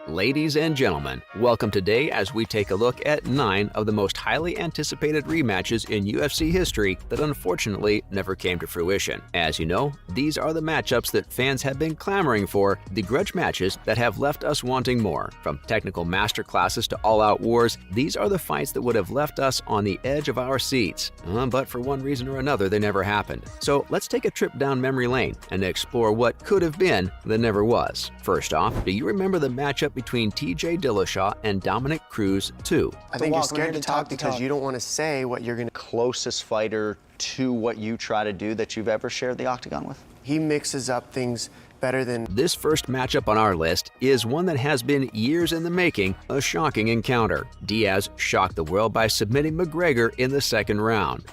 Ladies and gentlemen, welcome today as we take a look at 9 of the most highly anticipated rematches in UFC history that unfortunately never came to fruition. As you know, these are the matchups that fans have been clamoring for, the grudge matches that have left us wanting more. From technical masterclasses to all-out wars, these are the fights that would have left us on the edge of our seats. But for one reason or another, they never happened. So let's take a trip down memory lane and explore what could have been that never was. First off, do you remember the matchup between TJ Dillashaw and Dominic Cruz 2? I think you're scared to talk because you don't want to say what you're going to... Closest fighter to what you try to do that you've ever shared the octagon with? He mixes up things better than... This first matchup on our list is one that has been years in the making, a shocking encounter. Diaz shocked the world by submitting McGregor in the second round.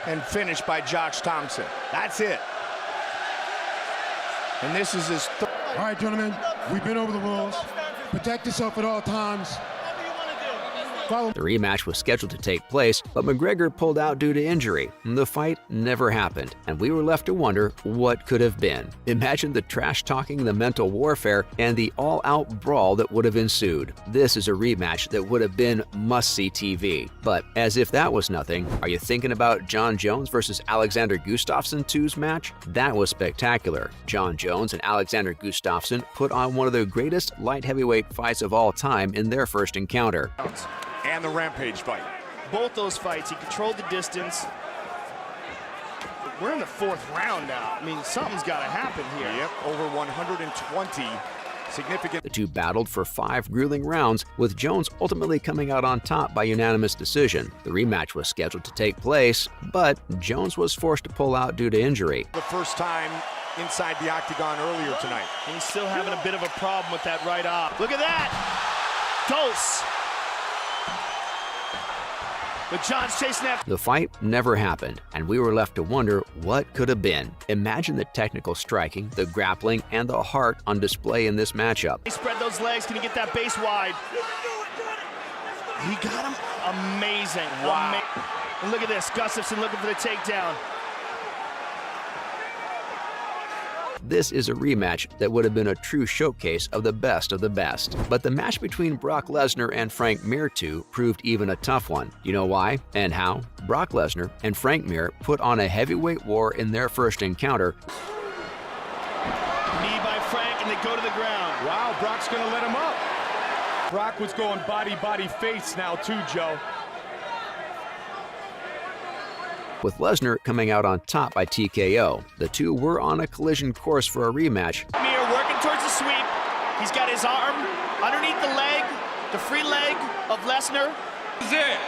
And finished by Josh Thompson. That's it. And this is his... All right, gentlemen, we've been over the rules. Protect yourself at all times. The rematch was scheduled to take place, but McGregor pulled out due to injury. The fight never happened, and we were left to wonder what could have been. Imagine the trash-talking, the mental warfare, and the all-out brawl that would have ensued. This is a rematch that would have been must-see TV. But as if that was nothing, are you thinking about Jon Jones versus Alexander Gustafsson 2's match? That was spectacular. Jon Jones and Alexander Gustafsson put on one of the greatest light heavyweight fights of all time in their first encounter. And the Rampage fight. Both those fights, he controlled the distance. We're in the fourth round now. I mean, something's got to happen here. Yep, over 120 significant. The two battled for 5 grueling rounds, with Jones ultimately coming out on top by unanimous decision. The rematch was scheduled to take place, but Jones was forced to pull out due to injury. The first time inside the octagon earlier tonight. And he's still having a bit of a problem with that right arm. Look at that! Dose! But John's chasing that. The fight never happened, and we were left to wonder what could have been. Imagine the technical striking, the grappling, and the heart on display in this matchup. He spread those legs. Can he get that base wide? He got him. Amazing. Wow. And look at this. Gustafsson looking for the takedown. This is a rematch that would have been a true showcase of the best of the best. But the match between Brock Lesnar and Frank Mir 2 proved even a tough one. You know why and how? Brock Lesnar and Frank Mir put on a heavyweight war in their first encounter. Knee by Frank, and they go to the ground. Wow, Brock's going to let him up. Brock was going body, face now too, Joe. With Lesnar coming out on top by TKO, the two were on a collision course for a rematch. Mir working towards the sweep. He's got his arm underneath the leg, the free leg of Lesnar. This is it.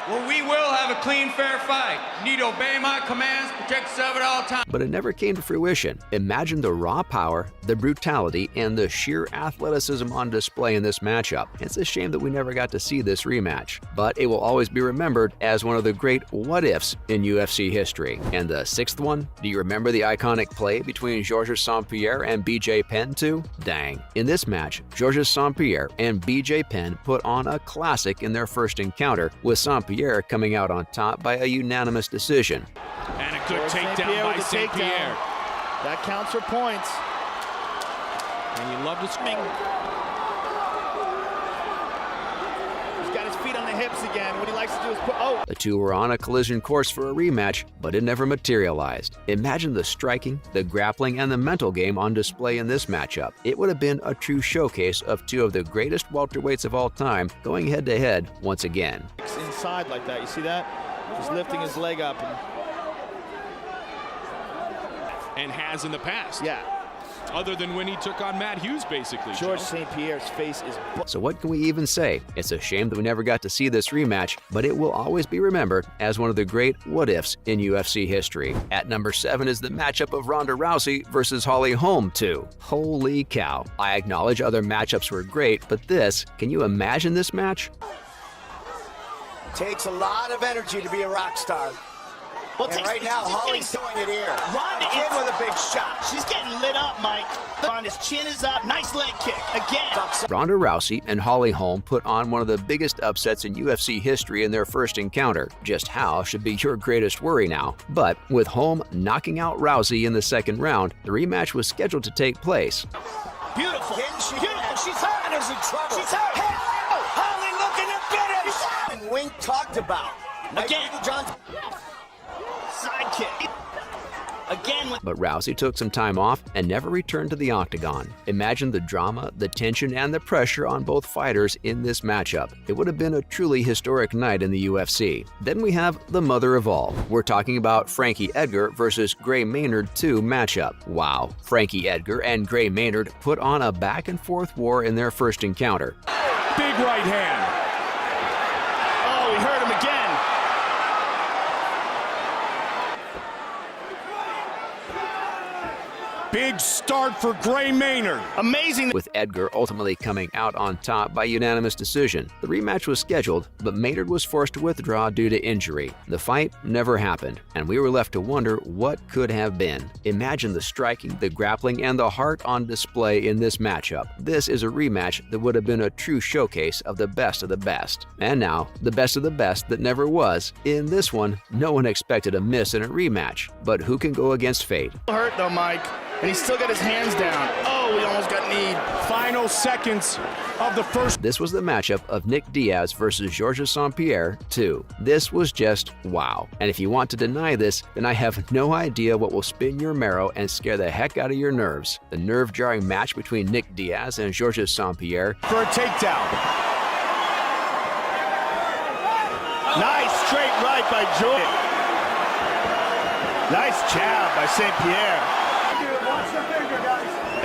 Well, we will have a clean, fair fight. You need to obey my commands, protect yourself at all times. But it never came to fruition. Imagine the raw power, the brutality, and the sheer athleticism on display in this matchup. It's a shame that we never got to see this rematch, but it will always be remembered as one of the great what-ifs in UFC history. And the sixth one? Do you remember the iconic play between Georges St-Pierre and BJ Penn 2? Dang. In this match, Georges St-Pierre and BJ Penn put on a classic in their first encounter, with St-Pierre coming out on top by a unanimous decision. And a good takedown by St-Pierre. That counts for points. And you love to swing. He's got his feet on the hips again. What he likes to do is put... Oh! The two were on a collision course for a rematch, but it never materialized. Imagine the striking, the grappling, and the mental game on display in this matchup. It would have been a true showcase of two of the greatest welterweights of all time going head-to-head once again. Inside like that, you see that? He's lifting his leg up. And has in the past. Yeah. Other than when he took on Matt Hughes, basically. George St. Pierre's face is... So what can we even say? It's a shame that we never got to see this rematch, but it will always be remembered as one of the great what-ifs in UFC history. At number 7 is the matchup of Ronda Rousey versus Holly Holm 2. Holy cow. I acknowledge other matchups were great, but this, can you imagine this match? Takes a lot of energy to be a rock star. Well, and right now, Holly's doing it here. Ronda in with a big shot. She's getting lit up, Mike. Ronda's chin is up. Nice leg kick. Again. Ronda Rousey and Holly Holm put on one of the biggest upsets in UFC history in their first encounter. Just how should be your greatest worry now. But with Holm knocking out Rousey in the second round, the rematch was scheduled to take place. Beautiful. Beautiful. She's hurting Shayna's in trouble. She's hurt. Holly looking to finish. And Wink talked about. Again. John. Sidekick. Again with But Rousey took some time off and never returned to the octagon. Imagine the drama, the tension, and the pressure on both fighters in this matchup. It would have been a truly historic night in the UFC. Then we have the mother of all. We're talking about Frankie Edgar versus Gray Maynard 2 matchup. Wow, Frankie Edgar and Gray Maynard put on a back-and-forth war in their first encounter. Big right hand. Oh, we hurt him again. Big start for Gray Maynard. Amazing. With Edgar ultimately coming out on top by unanimous decision. The rematch was scheduled, but Maynard was forced to withdraw due to injury. The fight never happened, and we were left to wonder what could have been. Imagine the striking, the grappling, and the heart on display in this matchup. This is a rematch that would have been a true showcase of the best of the best. And now, the best of the best that never was. In this one, no one expected a miss in a rematch, but who can go against fate? Hurt though, Mike. And he's still got his hands down. Oh, we almost got kneed. Final seconds of the first. This was the matchup of Nick Diaz versus Georges St-Pierre 2. This was just wow. And if you want to deny this, then I have no idea what will spin your marrow and scare the heck out of your nerves. The nerve-jarring match between Nick Diaz and Georges St-Pierre For a takedown. Nice straight right by George. Nice jab by St. Pierre.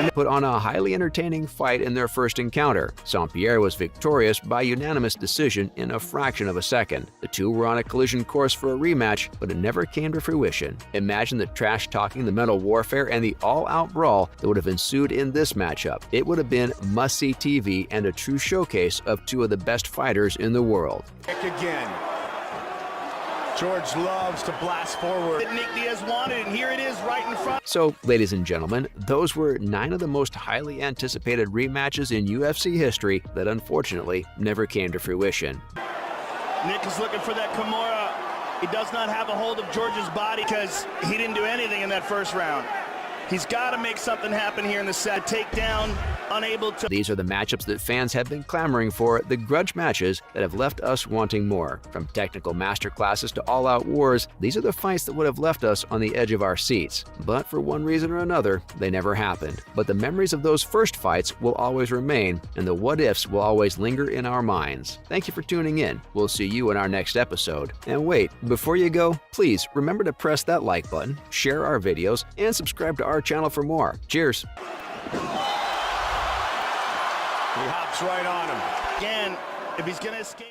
and put on a highly entertaining fight in their first encounter. St-Pierre was victorious by unanimous decision in a fraction of a second. The two were on a collision course for a rematch, but it never came to fruition. Imagine the trash-talking, the mental warfare, and the all-out brawl that would have ensued in this matchup. It would have been must-see TV and a true showcase of two of the best fighters in the world. Again. George loves to blast forward. Nick Diaz wanted, and here it is right in front. So, ladies and gentlemen, those were 9 of the most highly anticipated rematches in UFC history that unfortunately never came to fruition. Nick is looking for that Kimura. He does not have a hold of George's body because he didn't do anything in that first round. He's got to make something happen here in the set. Takedown, unable to. These are the matchups that fans have been clamoring for, the grudge matches that have left us wanting more. From technical masterclasses to all-out wars, these are the fights that would have left us on the edge of our seats. But for one reason or another, they never happened. But the memories of those first fights will always remain, and the what-ifs will always linger in our minds. Thank you for tuning in. We'll see you in our next episode. And wait, before you go, please remember to press that like button, share our videos, and subscribe to our channel for more. Cheers! He hops right on him. Again, if he's going to escape.